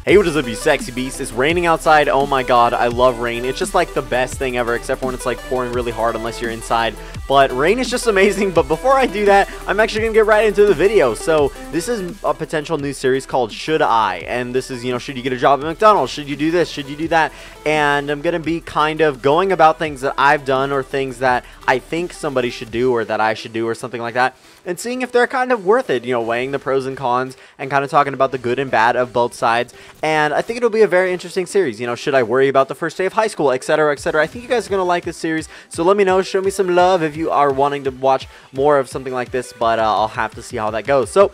Hey, what is up, you sexy beasts? It's raining outside. Oh my god, I love rain. It's just like the best thing ever, except for when it's like pouring really hard unless you're inside. But rain is just amazing. But before I do that, I'm actually going to get right into the video. So this is a potential new series called Should I? And this is, you know, should you get a job at McDonald's? Should you do this? Should you do that? And I'm going to be kind of going about things that I've done or things that I think somebody should do or that I should do or something like that. And seeing if they're kind of worth it, you know, weighing the pros and cons and kind of talking about the good and bad of both sides. And I think it'll be a very interesting series. You know, should I worry about the first day of high school, etc., etc. I think you guys are going to like this series. So let me know, show me some love if you are wanting to watch more of something like this. But I'll have to see how that goes. So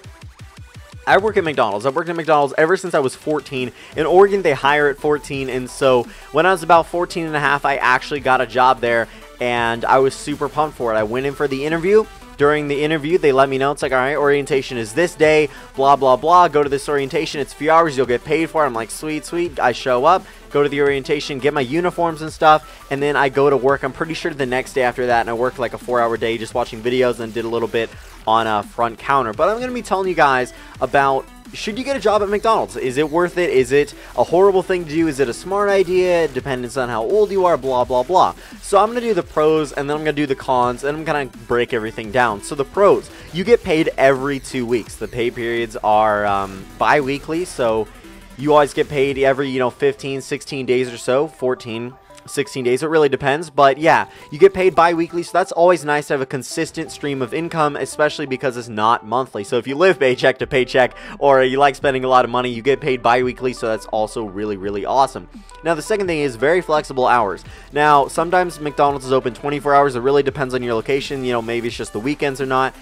I work at McDonald's. I've worked at McDonald's ever since I was 14. In Oregon, they hire at 14. And so when I was about 14 and a half, I actually got a job there. And I was super pumped for it. I went in for the interview. During the interview, they let me know, it's like, all right, orientation is this day, blah, blah, blah. Go to this orientation. It's a few hours. You'll get paid for it. I'm like, sweet, sweet. I show up, go to the orientation, get my uniforms and stuff, and then I go to work. I'm pretty sure the next day after that, and I worked like a 4-hour day just watching videos and did a little bit on a front counter. But I'm going to be telling you guys about, should you get a job at McDonald's? Is it worth it? Is it a horrible thing to do? Is it a smart idea? It depends on how old you are, blah, blah, blah. So I'm going to do the pros, and then I'm going to do the cons, and I'm going to break everything down. So the pros, you get paid every 2 weeks. The pay periods are bi-weekly, so you always get paid every, you know, 15, 16 days or so, 14, 16 days. It really depends, but yeah, you get paid bi-weekly, so that's always nice to have a consistent stream of income, especially because it's not monthly. So if you live paycheck to paycheck or you like spending a lot of money, you get paid bi-weekly, so that's also really, really awesome. Now, the second thing is very flexible hours. Now, sometimes McDonald's is open 24 hours. It really depends on your location. You know, maybe it's just the weekends or not.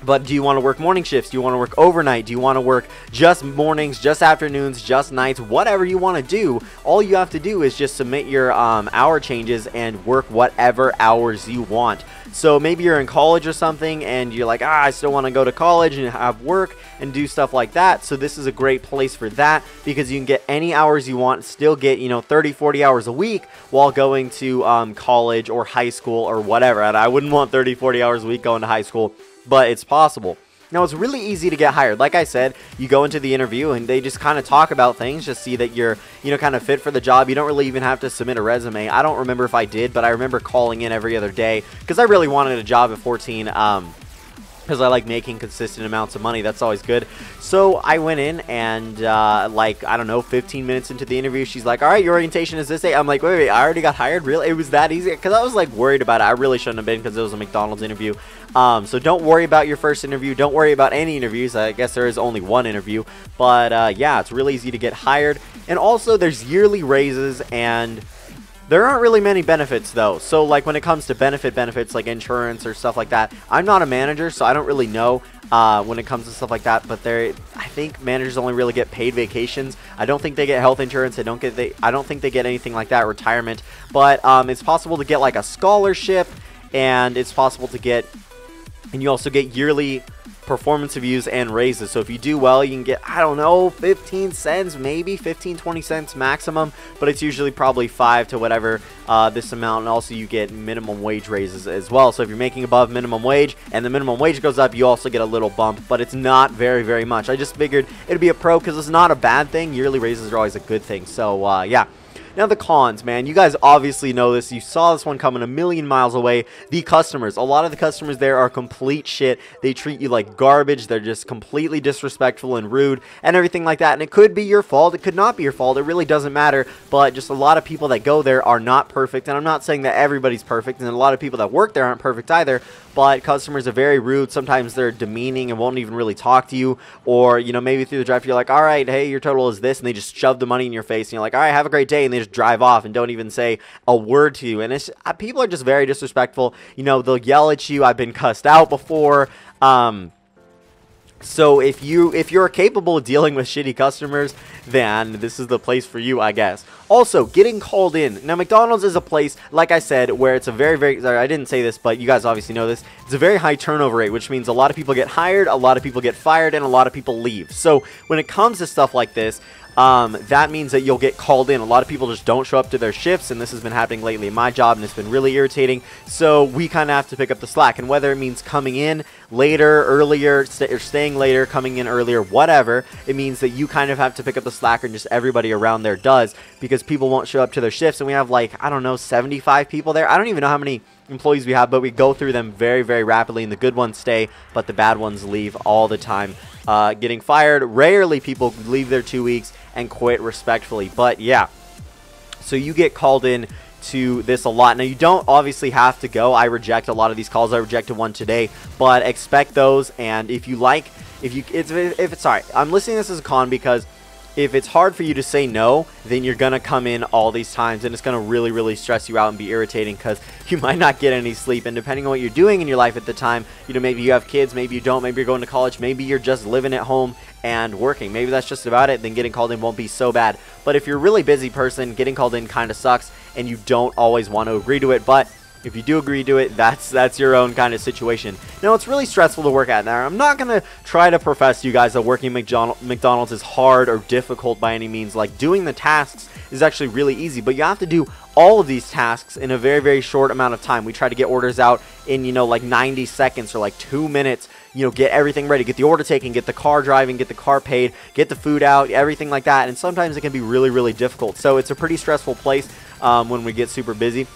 But do you want to work morning shifts? Do you want to work overnight? Do you want to work just mornings, just afternoons, just nights? Whatever you want to do, all you have to do is just submit your hour changes and work whatever hours you want. So maybe you're in college or something and you're like, I still want to go to college and have work and do stuff like that. So this is a great place for that because you can get any hours you want, still get, you know, 30, 40 hours a week while going to college or high school or whatever. And I wouldn't want 30, 40 hours a week going to high school, but it's possible. Now, it's really easy to get hired. Like I said, you go into the interview and they just kind of talk about things, just see that you're, you know, kind of fit for the job. You don't really even have to submit a resume. I don't remember if I did, but I remember calling in every other day because I really wanted a job at 14. Because I like making consistent amounts of money. That's always good. So I went in and like, I don't know, 15 minutes into the interview, she's like, all right, your orientation is this day. I'm like, wait, I already got hired? Really? It was that easy? Because I was like worried about it. I really shouldn't have been because it was a McDonald's interview. So don't worry about your first interview. Don't worry about any interviews. I guess there is only one interview. But yeah, it's really easy to get hired. And also there's yearly raises and there aren't really many benefits though. So like when it comes to benefits like insurance or stuff like that, I'm not a manager, so I don't really know when it comes to stuff like that. But I think managers only really get paid vacations. I don't think they get health insurance. I don't think they get anything like that, retirement. But it's possible to get like a scholarship, and it's possible to get, and you also get yearly performance reviews and raises. So if you do well, you can get, I don't know, 15 cents, maybe 15, 20 cents maximum, but it's usually probably 5 to whatever this amount. And also you get minimum wage raises as well. So if you're making above minimum wage and the minimum wage goes up, you also get a little bump, but it's not very, very much. I just figured it'd be a pro because it's not a bad thing. Yearly raises are always a good thing. So yeah. Now the cons, man, you guys obviously know this. You saw this one coming a million miles away. The customers, a lot of the customers there are complete shit. They treat you like garbage. They're just completely disrespectful and rude and everything like that. And it could be your fault. It could not be your fault. It really doesn't matter. But just a lot of people that go there are not perfect. And I'm not saying that everybody's perfect. And a lot of people that work there aren't perfect either. But customers are very rude. Sometimes they're demeaning and won't even really talk to you. Or, you know, maybe through the drive, you're like, all right, hey, your total is this. And they just shove the money in your face. And you're like, all right, have a great day. And they just drive off and don't even say a word to you. And it's people are just very disrespectful. You know, they'll yell at you. I've been cussed out before. So if you're capable of dealing with shitty customers, then this is the place for you, I guess. Also, getting called in. Now, McDonald's is a place, like I said, where it's a very, sorry, I didn't say this, but you guys obviously know this. It's a very high turnover rate, which means a lot of people get hired, a lot of people get fired, and a lot of people leave. So when it comes to stuff like this, that means that you'll get called in. A lot of people just don't show up to their shifts, and this has been happening lately in my job, and it's been really irritating. So we kind of have to pick up the slack, and whether it means coming in later, earlier, or staying later, coming in earlier, whatever, it means that you kind of have to pick up the slack, and just everybody around there does, because people won't show up to their shifts, and we have like, I don't know, 75 people there. I don't even know how many employees we have, but we go through them very, very rapidly, and the good ones stay, but the bad ones leave all the time, getting fired. Rarely people leave their 2 weeks and quit respectfully, but yeah, so you get called in to this a lot. Now, you don't obviously have to go. I reject a lot of these calls. I rejected one today, but expect those. And if you like, if it's sorry, I'm listing this as a con because if it's hard for you to say no, then you're going to come in all these times, and it's going to really, really stress you out and be irritating because you might not get any sleep. And depending on what you're doing in your life at the time, you know, maybe you have kids, maybe you don't, maybe you're going to college, maybe you're just living at home and working. Maybe that's just about it. Then getting called in won't be so bad. But if you're a really busy person, getting called in kind of sucks, and you don't always want to agree to it. But if you do agree to it, that's your own kind of situation. Now, it's really stressful to work at. Now, I'm not going to try to profess to you guys that working McDonald's is hard or difficult by any means. Like, doing the tasks is actually really easy, but you have to do all of these tasks in a very, very short amount of time. We try to get orders out in, you know, like 90 seconds or like 2 minutes, you know, get everything ready, get the order taken, get the car driving, get the car paid, get the food out, everything like that. And sometimes it can be really, really difficult. So it's a pretty stressful place when we get super busy.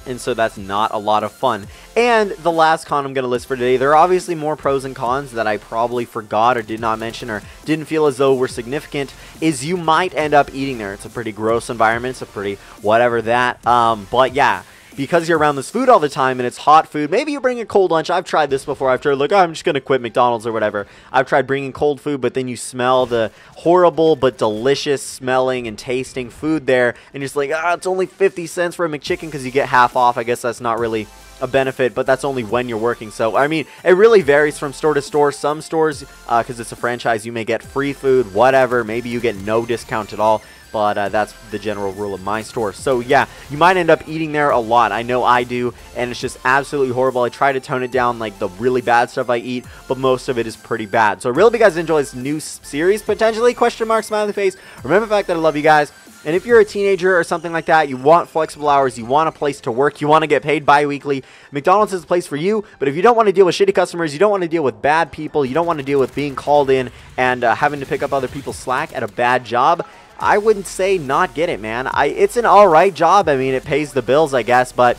And so that's not a lot of fun. And the last con I'm going to list for today, there are obviously more pros and cons that I probably forgot or did not mention or didn't feel as though were significant, is you might end up eating there. It's a pretty gross environment. It's a pretty whatever that. But yeah, because you're around this food all the time and it's hot food, maybe you bring a cold lunch. I've tried this before. I've tried, like, oh, I'm just going to quit McDonald's or whatever. I've tried bringing cold food, but then you smell the horrible but delicious smelling and tasting food there, and you're just like, it's only 50 cents for a McChicken because you get half off. I guess that's not really a benefit, but that's only when you're working. So, I mean, it really varies from store to store. Some stores, because it's a franchise, you may get free food, whatever. Maybe you get no discount at all. But that's the general rule of my store. So yeah, you might end up eating there a lot. I know I do, and it's just absolutely horrible. I try to tone it down, like the really bad stuff I eat, but most of it is pretty bad. So I really hope you guys enjoy this new series, potentially, question mark, smiley face. Remember the fact that I love you guys. And if you're a teenager or something like that, you want flexible hours, you want a place to work, you want to get paid bi-weekly, McDonald's is the place for you. But if you don't want to deal with shitty customers, you don't want to deal with bad people, you don't want to deal with being called in and having to pick up other people's slack at a bad job, I wouldn't say not get it, man. It's an alright job. I mean, it pays the bills, I guess, but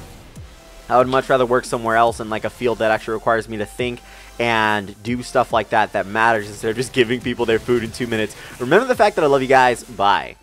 I would much rather work somewhere else in like a field that actually requires me to think and do stuff like that that matters instead of just giving people their food in 2 minutes. Remember the fact that I love you guys. Bye.